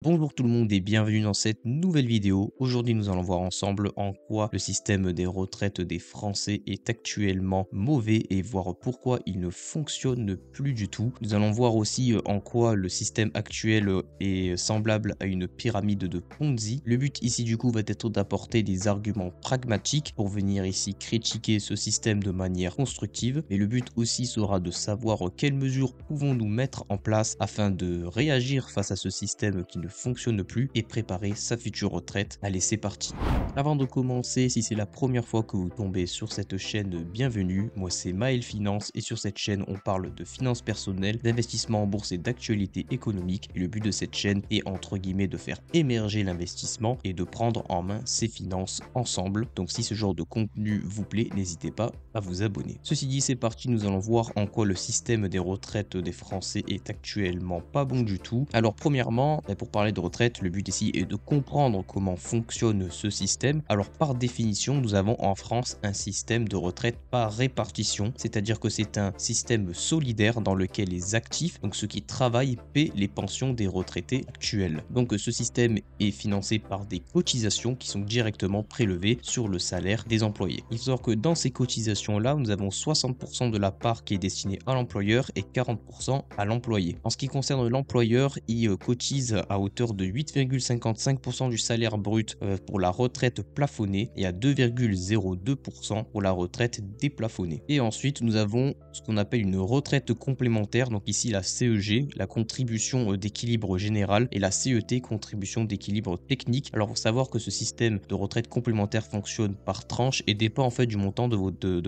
Bonjour tout le monde et bienvenue dans cette nouvelle vidéo. Aujourd'hui, nous allons voir ensemble en quoi le système des retraites des Français est actuellement mauvais et voir pourquoi il ne fonctionne plus du tout. Nous allons voir aussi en quoi le système actuel est semblable à une pyramide de Ponzi. Le but ici du coup va être d'apporter des arguments pragmatiques pour venir ici critiquer ce système de manière constructive. Et le but aussi sera de savoir quelles mesures pouvons-nous mettre en place afin de réagir face à ce système qui ne fonctionne plus et préparer sa future retraite. Allez, c'est parti. Avant de commencer, si c'est la première fois que vous tombez sur cette chaîne, bienvenue. Moi, c'est Maël Finance et sur cette chaîne, on parle de finances personnelles, d'investissement en bourse et d'actualité économique. Et le but de cette chaîne est entre guillemets de faire émerger l'investissement et de prendre en main ses finances ensemble. Donc, si ce genre de contenu vous plaît, n'hésitez pas à vous abonner. Ceci dit, c'est parti. Nous allons voir en quoi le système des retraites des Français est actuellement pas bon du tout. Alors, premièrement, pour parler de retraite, le but ici est de comprendre comment fonctionne ce système. Alors par définition, nous avons en France un système de retraite par répartition, c'est-à-dire que c'est un système solidaire dans lequel les actifs, donc ceux qui travaillent, paient les pensions des retraités actuels. Donc ce système est financé par des cotisations qui sont directement prélevées sur le salaire des employés. Il sort que dans ces cotisations-là, nous avons 60% de la part qui est destinée à l'employeur et 40% à l'employé. En ce qui concerne l'employeur, il cotise à hauteur de 8,55% du salaire brut pour la retraite plafonnée et à 2,02% pour la retraite déplafonnée. Et ensuite, nous avons ce qu'on appelle une retraite complémentaire, donc ici la CEG, la contribution d'équilibre général, et la CET, contribution d'équilibre technique. Alors, il faut savoir que ce système de retraite complémentaire fonctionne par tranche et dépend en fait du montant de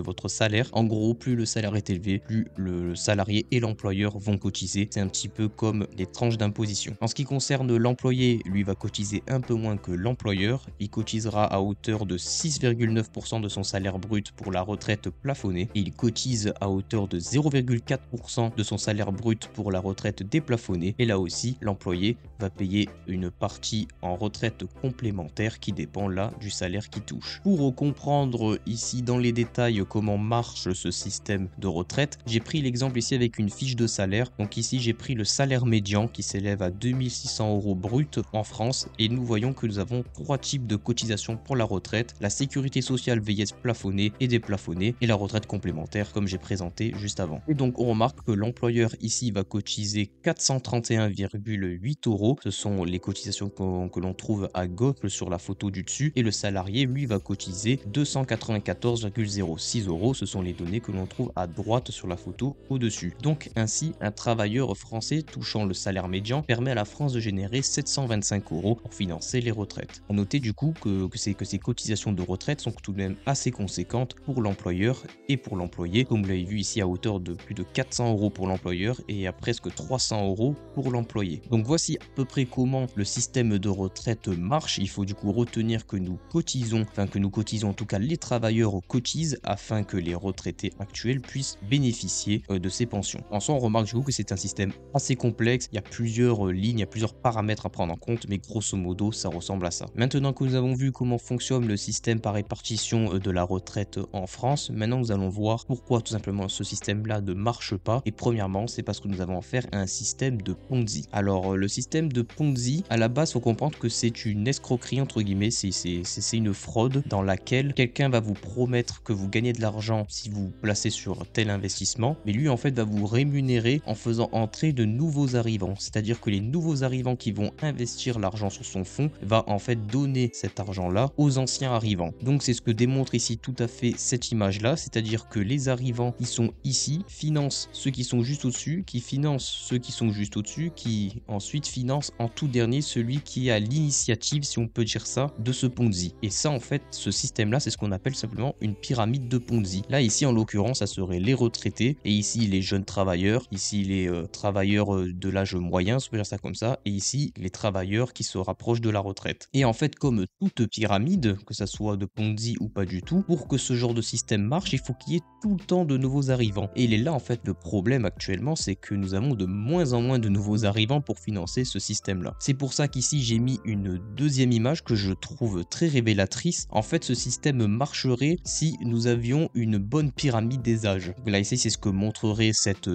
votre salaire. En gros, plus le salaire est élevé, plus le salarié et l'employeur vont cotiser. C'est un petit peu comme les tranches d'imposition. En ce qui concerne l'employé, lui va cotiser un peu moins que l'employeur. Il cotisera à hauteur de 6,9% de son salaire brut pour la retraite plafonnée et il cotise à hauteur de 0,4% de son salaire brut pour la retraite déplafonnée. Et là aussi, l'employé va payer une partie en retraite complémentaire qui dépend là du salaire qu'il touche. Pour comprendre ici dans les détails comment marche ce système de retraite, j'ai pris l'exemple ici avec une fiche de salaire. Donc ici, j'ai pris le salaire médian qui s'élève à 2600 € brut en France et nous voyons que nous avons trois types de cotisations pour la retraite: la sécurité sociale vieillesse plafonnée et déplafonnée et la retraite complémentaire comme j'ai présenté juste avant. Et donc on remarque que l'employeur ici va cotiser 431,8 €. Ce sont les cotisations que l'on trouve à gauche sur la photo du dessus et le salarié lui va cotiser 294,06 €. Ce sont les données que l'on trouve à droite sur la photo au-dessus. Donc ainsi, un travailleur français touchant le salaire médian permet à la France de générer 725 € pour financer les retraites. À noter du coup que ces cotisations de retraite sont tout de même assez conséquentes pour l'employeur et pour l'employé, comme vous l'avez vu ici à hauteur de plus de 400 € pour l'employeur et à presque 300 € pour l'employé. Donc voici à peu près comment le système de retraite marche. Il faut du coup retenir que nous cotisons en tout cas les travailleurs cotisent afin que les retraités actuels puissent bénéficier de ces pensions. En soi, on remarque du coup que c'est un système assez complexe, il y a plusieurs lignes, il y a plusieurs paramètres à prendre en compte, mais grosso modo, ça ressemble à ça. Maintenant que nous avons vu comment fonctionne le système par répartition de la retraite en France, maintenant nous allons voir pourquoi tout simplement ce système-là ne marche pas. Et premièrement, c'est parce que nous avons affaire à un système de Ponzi. Alors, le système de Ponzi, à la base, il faut comprendre que c'est une escroquerie, entre guillemets, c'est une fraude dans laquelle quelqu'un va vous promettre que vous gagnez de l'argent si vous placez sur tel investissement, mais lui, en fait, va vous rémunérer en faisant entrer de nouveaux arrivants. C'est-à-dire que les nouveaux arrivants qui vont investir l'argent sur son fonds va en fait donner cet argent-là aux anciens arrivants. Donc c'est ce que démontre ici tout à fait cette image-là, c'est-à-dire que les arrivants qui sont ici financent ceux qui sont juste au-dessus, qui financent ceux qui sont juste au-dessus, qui ensuite financent en tout dernier celui qui a l'initiative, si on peut dire ça, de ce Ponzi. Et ça, en fait, ce système-là, c'est ce qu'on appelle simplement une pyramide de Ponzi. Là, ici, en l'occurrence, ça serait les retraités, et ici, les jeunes travailleurs, ici, les travailleurs de l'âge moyen, si on peut dire ça comme ça, et ici, les travailleurs qui se rapprochent de la retraite. Et en fait, comme toute pyramide, que ça soit de Ponzi ou pas du tout, pour que ce genre de système marche, il faut qu'il y ait tout le temps de nouveaux arrivants. Et il est là, en fait, le problème actuellement, c'est que nous avons de moins en moins de nouveaux arrivants pour financer ce système-là. C'est pour ça qu'ici, j'ai mis une deuxième image que je trouve très révélatrice. En fait, ce système marcherait si nous avions une bonne pyramide des âges. Là, ici, c'est ce que montrerait cette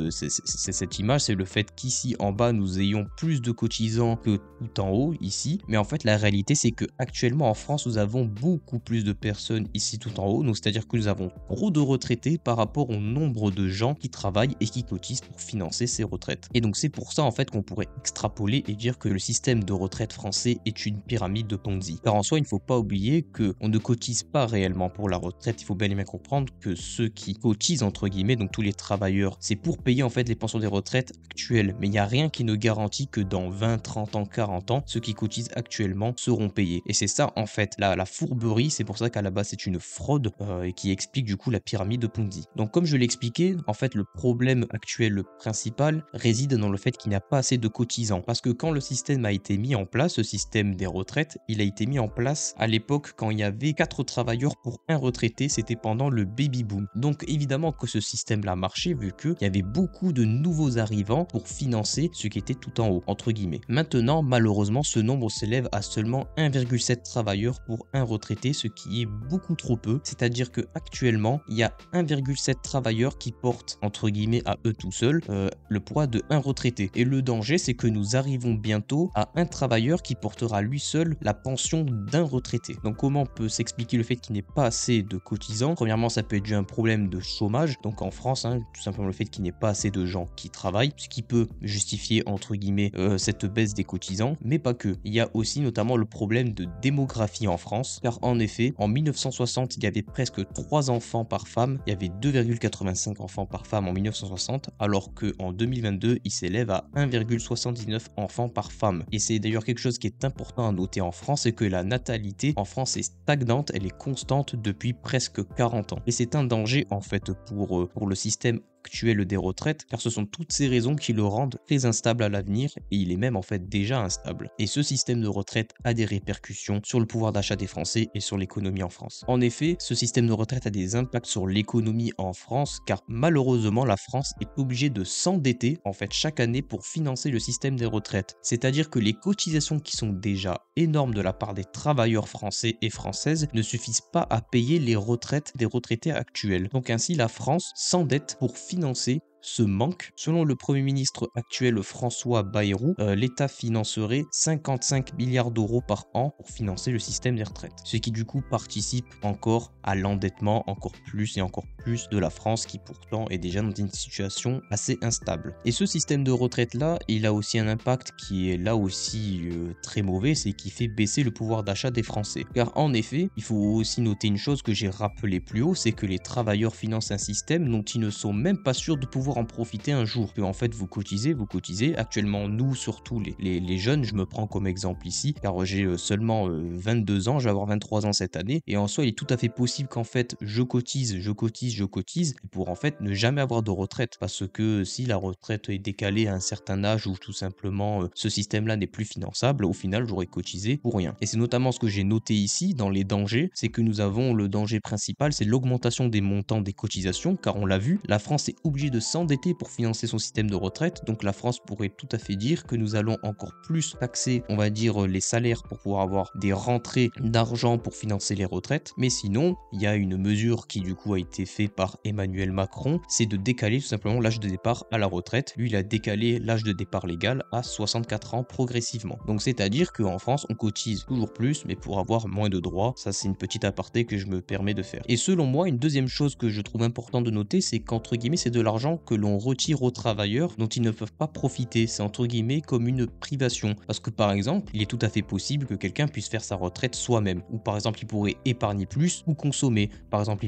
image, c'est le fait qu'ici, en bas, nous ayons plus de cotisants cotisants que tout en haut ici, mais en fait la réalité c'est que actuellement en France nous avons beaucoup plus de personnes ici tout en haut, donc c'est-à-dire que nous avons trop de retraités par rapport au nombre de gens qui travaillent et qui cotisent pour financer ces retraites. Et donc c'est pour ça en fait qu'on pourrait extrapoler et dire que le système de retraite français est une pyramide de Ponzi. Car en soi il ne faut pas oublier qu'on ne cotise pas réellement pour la retraite, il faut bel et bien comprendre que ceux qui cotisent entre guillemets, donc tous les travailleurs, c'est pour payer en fait les pensions des retraites actuelles, mais il n'y a rien qui ne garantit que dans 20, 30 ans, 40 ans, ceux qui cotisent actuellement seront payés. Et c'est ça en fait la fourberie, c'est pour ça qu'à la base c'est une fraude et qui explique du coup la pyramide de Ponzi. Donc comme je l'ai expliqué, en fait le problème actuel le principal réside dans le fait qu'il n'y a pas assez de cotisants. Parce que quand le système a été mis en place, ce système des retraites, il a été mis en place à l'époque quand il y avait 4 travailleurs pour un retraité, c'était pendant le baby boom. Donc évidemment que ce système-là a marché vu qu'il y avait beaucoup de nouveaux arrivants pour financer ce qui était tout en haut, entre guillemets. Maintenant, malheureusement, ce nombre s'élève à seulement 1,7 travailleurs pour un retraité, ce qui est beaucoup trop peu. C'est-à-dire que actuellement, il y a 1,7 travailleurs qui portent, entre guillemets, à eux tout seuls, le poids de un retraité. Et le danger, c'est que nous arrivons bientôt à un travailleur qui portera lui seul la pension d'un retraité. Donc comment peut s'expliquer le fait qu'il n'y ait pas assez de cotisants? Premièrement, ça peut être dû à un problème de chômage, donc en France, tout simplement le fait qu'il n'y ait pas assez de gens qui travaillent, ce qui peut justifier, entre guillemets, cette baisse des cotisants, mais pas que. Il y a aussi notamment le problème de démographie en France, car en effet, en 1960, il y avait presque 3 enfants par femme, il y avait 2,85 enfants par femme en 1960, alors qu'en 2022, il s'élève à 1,79 enfants par femme. Et c'est d'ailleurs quelque chose qui est important à noter en France, c'est que la natalité en France est stagnante, elle est constante depuis presque 40 ans. Et c'est un danger en fait pour le système actuel des retraites, car ce sont toutes ces raisons qui le rendent très instable à l'avenir, et il est même en fait déjà instable. Et ce système de retraite a des répercussions sur le pouvoir d'achat des Français et sur l'économie en France. En effet, ce système de retraite a des impacts sur l'économie en France, car malheureusement la France est obligée de s'endetter en fait chaque année pour financer le système des retraites. C'est-à-dire que les cotisations qui sont déjà énormes de la part des travailleurs français et françaises ne suffisent pas à payer les retraites des retraités actuels. Donc ainsi la France s'endette pour financer ce manque. Selon le Premier ministre actuel François Bayrou, l'État financerait 55 milliards d'euros par an pour financer le système des retraites. Ce qui du coup participe encore à l'endettement encore plus et encore plus de la France qui pourtant est déjà dans une situation assez instable. Et ce système de retraite là, il a aussi un impact qui est là aussi très mauvais, c'est qu'il fait baisser le pouvoir d'achat des Français. Car en effet, il faut aussi noter une chose que j'ai rappelé plus haut, c'est que les travailleurs financent un système dont ils ne sont même pas sûrs de pouvoir en profiter un jour. Que en fait vous cotisez. Actuellement nous surtout les jeunes, je me prends comme exemple ici, car j'ai seulement 22 ans, je vais avoir 23 ans cette année, et en soi il est tout à fait possible qu'en fait je cotise pour en fait ne jamais avoir de retraite, parce que si la retraite est décalée à un certain âge ou tout simplement ce système là n'est plus finançable, au final j'aurais cotisé pour rien. Et c'est notamment ce que j'ai noté ici dans les dangers, c'est que nous avons le danger principal, c'est l'augmentation des montants des cotisations, car on l'a vu, la France est obligée de s'endetter pour financer son système de retraite, donc la France pourrait tout à fait dire que nous allons encore plus taxer, on va dire, les salaires pour pouvoir avoir des rentrées d'argent pour financer les retraites. Mais sinon, il y a une mesure qui du coup a été faite par Emmanuel Macron, c'est de décaler tout simplement l'âge de départ à la retraite. Lui, il a décalé l'âge de départ légal à 64 ans progressivement. Donc c'est-à-dire qu'en France, on cotise toujours plus, mais pour avoir moins de droits. Ça, c'est une petite aparté que je me permets de faire. Et selon moi, une deuxième chose que je trouve important de noter, c'est qu'entre guillemets, c'est de l'argent que l'on retire aux travailleurs dont ils ne peuvent pas profiter. C'est entre guillemets comme une privation. Parce que par exemple, il est tout à fait possible que quelqu'un puisse faire sa retraite soi-même. Ou par exemple, il pourrait épargner plus ou consommer. Par exemple,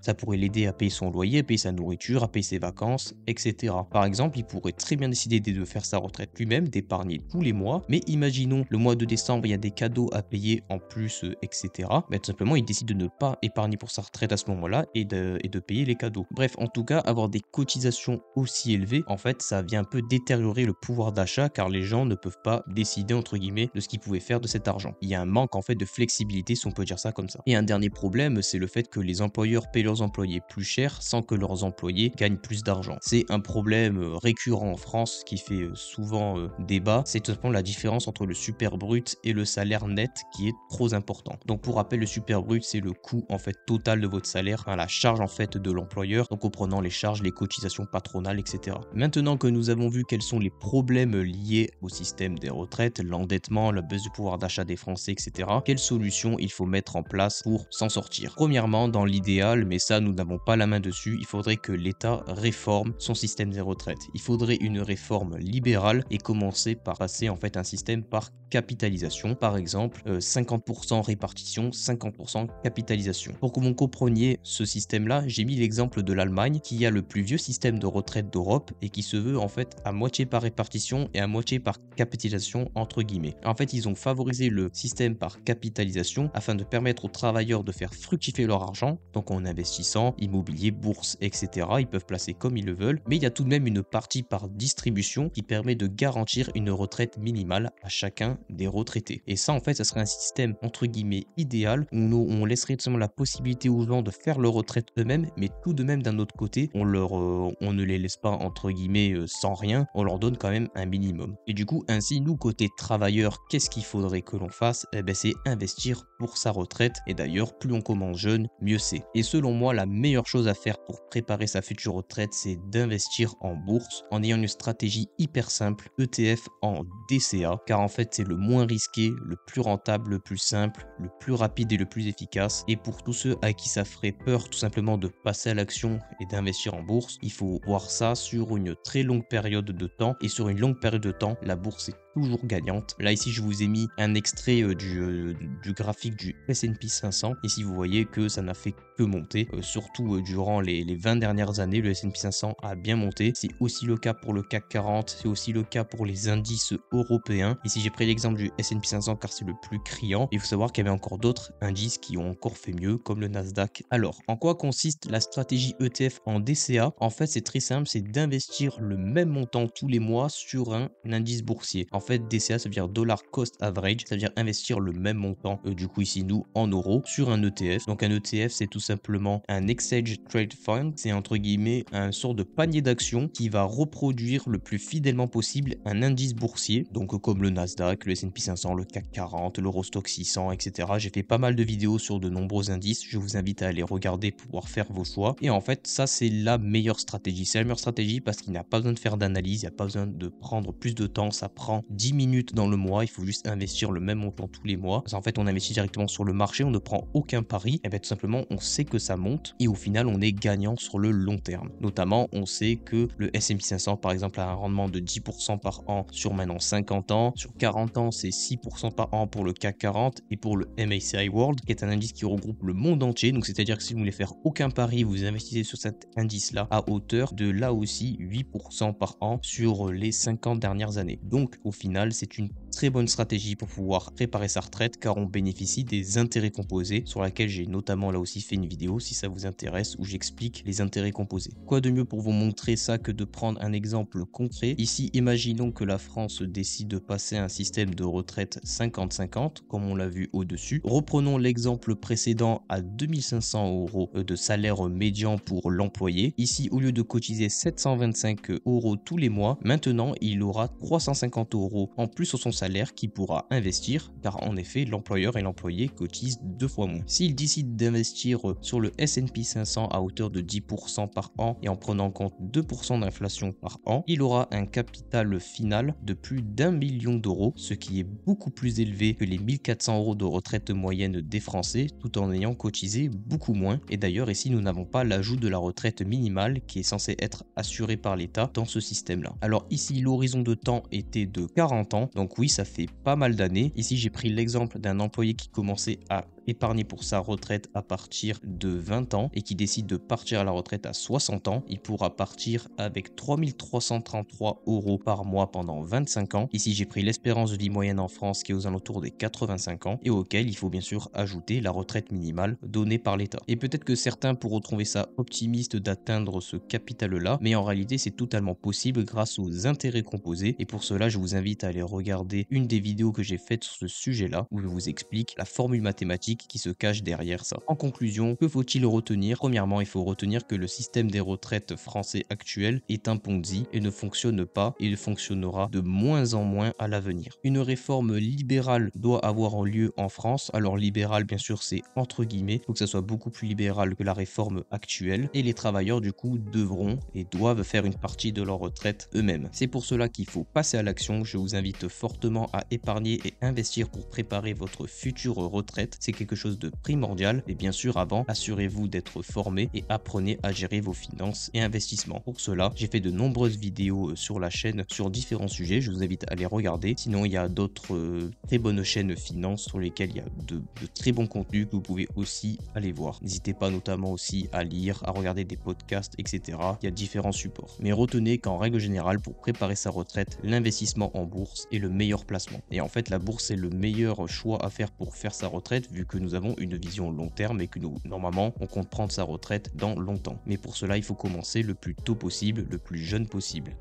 ça pourrait l'aider à payer son loyer, à payer sa nourriture, à payer ses vacances, etc. Par exemple, il pourrait très bien décider de faire sa retraite lui-même, d'épargner tous les mois. Mais imaginons, le mois de décembre, il y a des cadeaux à payer en plus, etc. Mais tout simplement, il décide de ne pas épargner pour sa retraite à ce moment-là et de payer les cadeaux. Bref, en tout cas, avoir des cotisations aussi élevées, en fait, ça vient un peu détériorer le pouvoir d'achat, car les gens ne peuvent pas décider, entre guillemets, de ce qu'ils pouvaient faire de cet argent. Il y a un manque, en fait, de flexibilité, si on peut dire ça comme ça. Et un dernier problème, c'est le fait que les employeurs payent leurs employés plus cher sans que leurs employés gagnent plus d'argent. C'est un problème récurrent en France qui fait souvent débat. C'est tout simplement la différence entre le super brut et le salaire net qui est trop important. Donc pour rappel, le super brut, c'est le coût en fait total de votre salaire, la charge en fait de l'employeur, donc en prenant les charges, les cotisations, cotisations patronales, etc. Maintenant que nous avons vu quels sont les problèmes liés au système des retraites, l'endettement, la baisse du pouvoir d'achat des Français, etc., quelles solutions il faut mettre en place pour s'en sortir? Premièrement, dans l'idéal, mais ça nous n'avons pas la main dessus, il faudrait que l'État réforme son système des retraites. Il faudrait une réforme libérale et commencer par passer en fait un système par capitalisation, par exemple 50% répartition, 50% capitalisation. Pour que vous compreniez ce système-là, j'ai mis l'exemple de l'Allemagne qui a le plus vieux système de retraite d'Europe et qui se veut en fait à moitié par répartition et à moitié par capitalisation entre guillemets. En fait, ils ont favorisé le système par capitalisation afin de permettre aux travailleurs de faire fructifier leur argent, donc en investissant, immobilier, bourse, etc. Ils peuvent placer comme ils le veulent, mais il y a tout de même une partie par distribution qui permet de garantir une retraite minimale à chacun des retraités. Et ça, en fait, ça serait un système entre guillemets idéal où on laisserait tout simplement la possibilité aux gens de faire leur retraite eux-mêmes, mais tout de même d'un autre côté, on ne les laisse pas entre guillemets sans rien, on leur donne quand même un minimum. Et du coup, ainsi, nous, côté travailleurs, qu'est-ce qu'il faudrait que l'on fasse? Eh ben, c'est investir pour sa retraite. Et d'ailleurs, plus on commence jeune, mieux c'est. Et selon moi, la meilleure chose à faire pour préparer sa future retraite, c'est d'investir en bourse en ayant une stratégie hyper simple, ETF en DCA, car en fait, c'est le moins risqué, le plus rentable, le plus simple, le plus rapide et le plus efficace. Et pour tous ceux à qui ça ferait peur tout simplement de passer à l'action et d'investir en bourse, il faut voir ça sur une très longue période de temps. Et sur une longue période de temps, la bourse est toujours gagnante. Là ici je vous ai mis un extrait du graphique du S&P 500. Ici vous voyez que ça n'a fait que monter, surtout durant les 20 dernières années, le S&P 500 a bien monté. C'est aussi le cas pour le CAC 40, c'est aussi le cas pour les indices européens. Ici j'ai pris l'exemple du S&P 500 car c'est le plus criant. Il faut savoir qu'il y avait encore d'autres indices qui ont encore fait mieux, comme le Nasdaq. Alors, en quoi consiste la stratégie ETF en DCA? En fait, c'est très simple, c'est d'investir le même montant tous les mois sur un indice boursier. En fait, DCA, ça veut dire Dollar Cost Average, ça veut dire investir le même montant, du coup ici nous, en euros, sur un ETF. Donc un ETF, c'est tout simplement un Exchange Trade Fund, c'est entre guillemets un sort de panier d'actions qui va reproduire le plus fidèlement possible un indice boursier, donc comme le Nasdaq, le S&P 500, le CAC 40, l'Eurostoxx 600, etc. J'ai fait pas mal de vidéos sur de nombreux indices, je vous invite à aller regarder pour pouvoir faire vos choix. Et en fait, ça c'est la meilleure stratégie. C'est la meilleure stratégie parce qu'il n'y a pas besoin de faire d'analyse, il n'y a pas besoin de prendre plus de temps, ça prend 10 minutes dans le mois, il faut juste investir le même montant tous les mois. Parce qu'en fait, on investit directement sur le marché, on ne prend aucun pari, et bien tout simplement, on sait que ça monte et au final, on est gagnant sur le long terme. Notamment, on sait que le S&P 500, par exemple, a un rendement de 10% par an sur maintenant 50 ans. Sur 40 ans, c'est 6% par an pour le CAC 40 et pour le MSCI World, qui est un indice qui regroupe le monde entier. Donc, c'est-à-dire que si vous voulez faire aucun pari, vous investissez sur cet indice-là à hauteur de là aussi 8% par an sur les 50 dernières années. Donc, au final, c'est une très bonne stratégie pour pouvoir préparer sa retraite car on bénéficie des intérêts composés sur laquelle j'ai notamment là aussi fait une vidéo si ça vous intéresse où j'explique les intérêts composés. Quoi de mieux pour vous montrer ça que de prendre un exemple concret. Ici, imaginons que la France décide de passer à un système de retraite 50-50 comme on l'a vu au-dessus. Reprenons l'exemple précédent à 2500 € de salaire médian pour l'employé. Ici, au lieu de cotiser 725 € tous les mois, maintenant il aura 350 € en plus sur son salaire qui pourra investir car en effet l'employeur et l'employé cotisent 2 fois moins. S'il décide d'investir sur le S&P 500 à hauteur de 10% par an et en prenant en compte 2% d'inflation par an, il aura un capital final de plus d'1 million d'euros, ce qui est beaucoup plus élevé que les 1400 € de retraite moyenne des Français tout en ayant cotisé beaucoup moins. Et d'ailleurs ici nous n'avons pas l'ajout de la retraite minimale qui est censée être assurée par l'État dans ce système là. Alors ici l'horizon de temps était de 40 ans, donc oui ça fait pas mal d'années. Ici j'ai pris l'exemple d'un employé qui commençait à épargner pour sa retraite à partir de 20 ans et qui décide de partir à la retraite à 60 ans, il pourra partir avec 3333 € par mois pendant 25 ans. Ici j'ai pris l'espérance de vie moyenne en France qui est aux alentours des 85 ans et auquel il faut bien sûr ajouter la retraite minimale donnée par l'État. Et peut-être que certains pourront trouver ça optimiste d'atteindre ce capital-là, mais en réalité c'est totalement possible grâce aux intérêts composés et pour cela je vous invite à aller regarder une des vidéos que j'ai faites sur ce sujet-là où je vous explique la formule mathématique logique qui se cache derrière ça. En conclusion, que faut-il retenir? Premièrement, il faut retenir que le système des retraites français actuel est un Ponzi et ne fonctionne pas et il fonctionnera de moins en moins à l'avenir. Une réforme libérale doit avoir lieu en France. Alors libérale, bien sûr, c'est entre guillemets, il faut que ça soit beaucoup plus libéral que la réforme actuelle et les travailleurs du coup devront et doivent faire une partie de leur retraite eux-mêmes. C'est pour cela qu'il faut passer à l'action. Je vous invite fortement à épargner et investir pour préparer votre future retraite. C'est quelque chose de primordial et bien sûr avant, assurez-vous d'être formé et apprenez à gérer vos finances et investissements. Pour cela, j'ai fait de nombreuses vidéos sur la chaîne sur différents sujets. Je vous invite à les regarder. Sinon, il y a d'autres très bonnes chaînes finance sur lesquelles il y a de très bons contenus que vous pouvez aussi aller voir. N'hésitez pas notamment aussi à lire, à regarder des podcasts, etc. Il y a différents supports. Mais retenez qu'en règle générale, pour préparer sa retraite, l'investissement en bourse est le meilleur placement. Et en fait, la bourse est le meilleur choix à faire pour faire sa retraite vu que nous avons une vision long terme et que nous, normalement, on compte prendre sa retraite dans longtemps. Mais pour cela, il faut commencer le plus tôt possible, le plus jeune possible.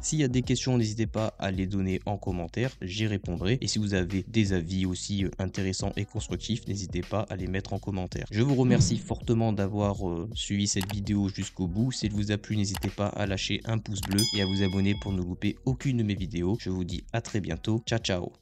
S'il y a des questions, n'hésitez pas à les donner en commentaire, j'y répondrai. Et si vous avez des avis aussi intéressants et constructifs, n'hésitez pas à les mettre en commentaire. Je vous remercie fortement d'avoir suivi cette vidéo jusqu'au bout. Si elle vous a plu, n'hésitez pas à lâcher un pouce bleu et à vous abonner pour ne louper aucune de mes vidéos. Je vous dis à très bientôt. Ciao, ciao.